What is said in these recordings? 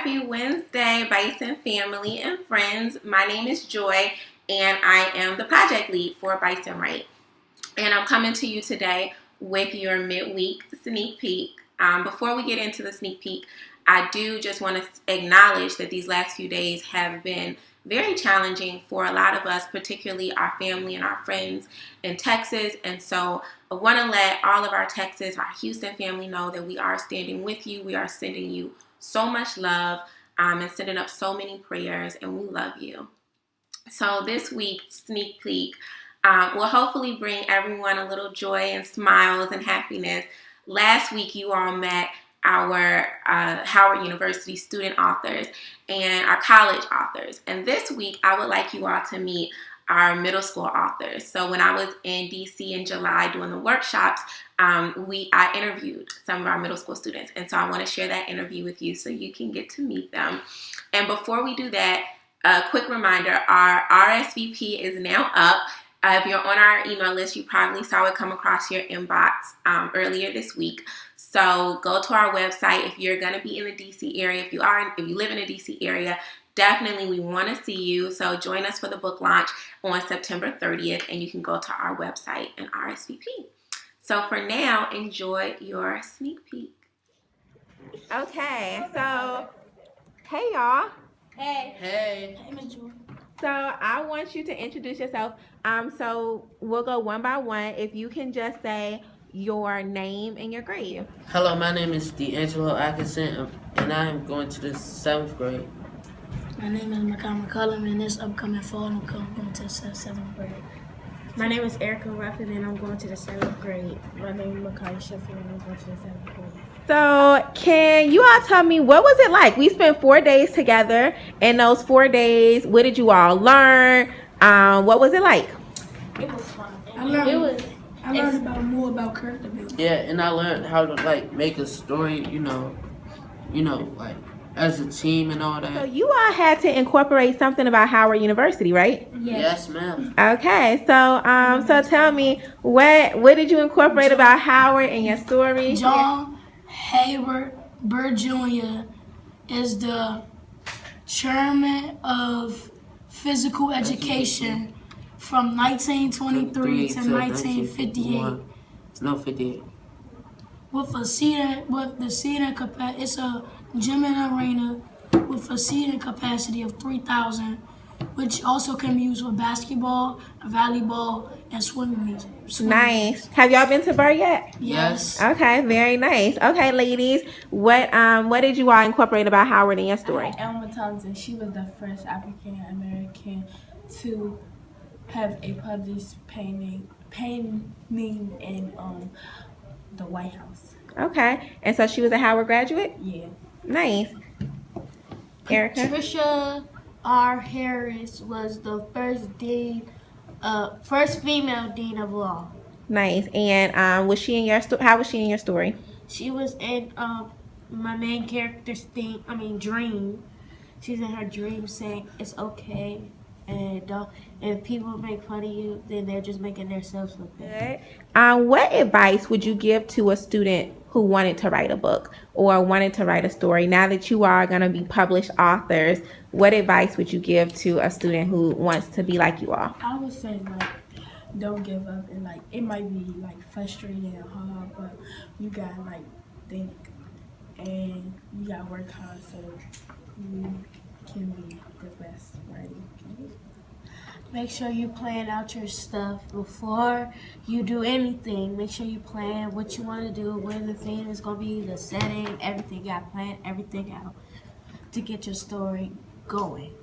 Happy Wednesday, Bison family and friends. My name is Joy, and I am the project lead for Bison Right. And I'm coming to you today with your midweek sneak peek. Before we get into the sneak peek, I do just want to acknowledge that these last few days have been very challenging for a lot of us, particularly our family and our friends in Texas. And so I want to let all of our Texas, our Houston family know that we are standing with you. We are sending you so much love and sending up so many prayers, and we love you. So this week's sneak peek will hopefully bring everyone a little joy and smiles and happiness. Last week, you all met our Howard University student authors and our college authors. And this week, I would like you all to meet our middle school authors. So when I was in DC in July doing the workshops, I interviewed some of our middle school students. And so I want to share that interview with you so you can get to meet them. And before we do that, a quick reminder, our RSVP is now up. If you're on our email list, you probably saw it come across your inbox earlier this week. So go to our website if you're going to be in the DC area. If you live in the DC area, definitely we want to see you. So join us for the book launch on September 30th, and you can go to our website and RSVP. So for now, enjoy your sneak peek. Okay, so hey y'all. Hey. Hey. Hey, Miss Jewel. So I want you to introduce yourself. So we'll go one by one. If you can just say your name and your grade. Hello, my name is D'Angelo Atkinson, and I am going to the 7th grade. My name is Makai McCullum, and this upcoming fall, I'm going to the 7th grade. My name is Erica Ruffin, and I'm going to the 7th grade. My name is Makai Sheffield, and I'm going to the 7th grade. So can you all tell me, what was it like? We spent 4 days together. In those 4 days, what did you all learn? What was it like? It was fun. I learned about more about character building. Yeah, and I learned how to make a story, like as a team and all So that. you all had to incorporate something about Howard University, right? Yes, ma'am. Okay, so tell me, what did you incorporate about Howard in your story? John Hayward Bird Jr. is the chairman of physical education from 1923 to 1958. No, 58. It's a gym and arena with a seating capacity of 3,000, which also can be used for basketball, volleyball, and swimming. Nice. Have y'all been to Bird yet? Yes. Okay, very nice. Okay, ladies, what did you all incorporate about Howard in your story? Elma Thompson, she was the first African American to have a published painting in the White House. Okay, and so she was a Howard graduate? Yeah. Nice. Erica? Patricia R. Harris was the first female dean of law. Nice. And was she in your how was she in your story? She was in my main character's dream. She's in her dream saying it's okay, and if people make fun of you, then they're just making themselves look good. What advice would you give to a student who wanted to write a book or wanted to write a story? Now that you are going to be published authors, what advice would you give to a student who wants to be like you all? I would say, don't give up, and it might be frustrating and hard, but you gotta think, and you gotta work hard so you can be the best writer you can be. Make sure you plan out your stuff before you do anything. Make sure you plan what you want to do, where the theme is going to be, the setting, everything. You got to plan everything out to get your story going.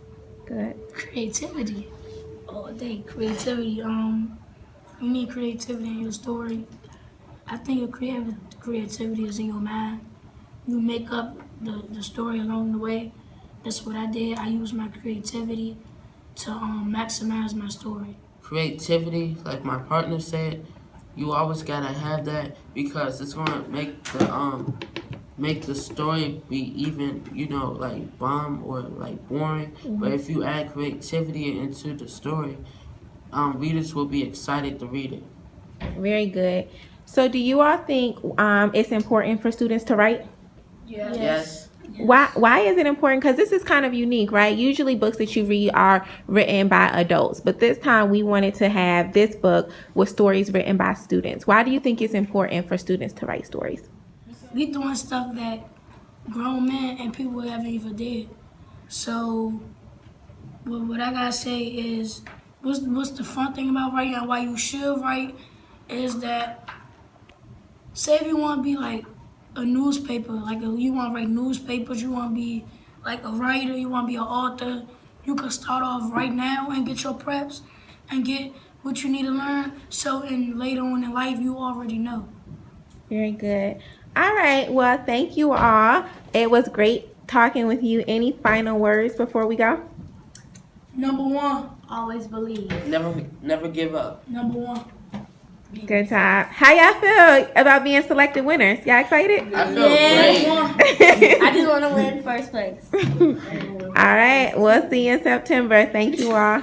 Good. Creativity. All day. Creativity. You need creativity in your story. I think your creativity is in your mind. You make up the story along the way. That's what I did. I used my creativity to maximize my story. Creativity, like my partner said, you always gotta have that because it's gonna make the story be even, bomb or boring. Mm-hmm. But if you add creativity into the story, readers will be excited to read it. Very good. So do you all think it's important for students to write? Yes. Why is it important? Because this is kind of unique, right? Usually books that you read are written by adults, but this time we wanted to have this book with stories written by students. Why do you think it's important for students to write stories? We doing stuff that grown men and people haven't even did. So what I gotta say is, what's the fun thing about writing and why you should write is that, say if you want to be like a newspaper, like you want to write newspapers, you want to be like a writer, you want to be an author, you can start off right now and get your preps and get what you need to learn. So later on in life, you already know. Very good. All right. Well, thank you all. It was great talking with you. Any final words before we go? Number one, Always believe. Never give up. number one. Good job. How y'all feel about being selected winners? Y'all excited? I feel great. I just want to win first place. All right. We'll see you in September. Thank you all.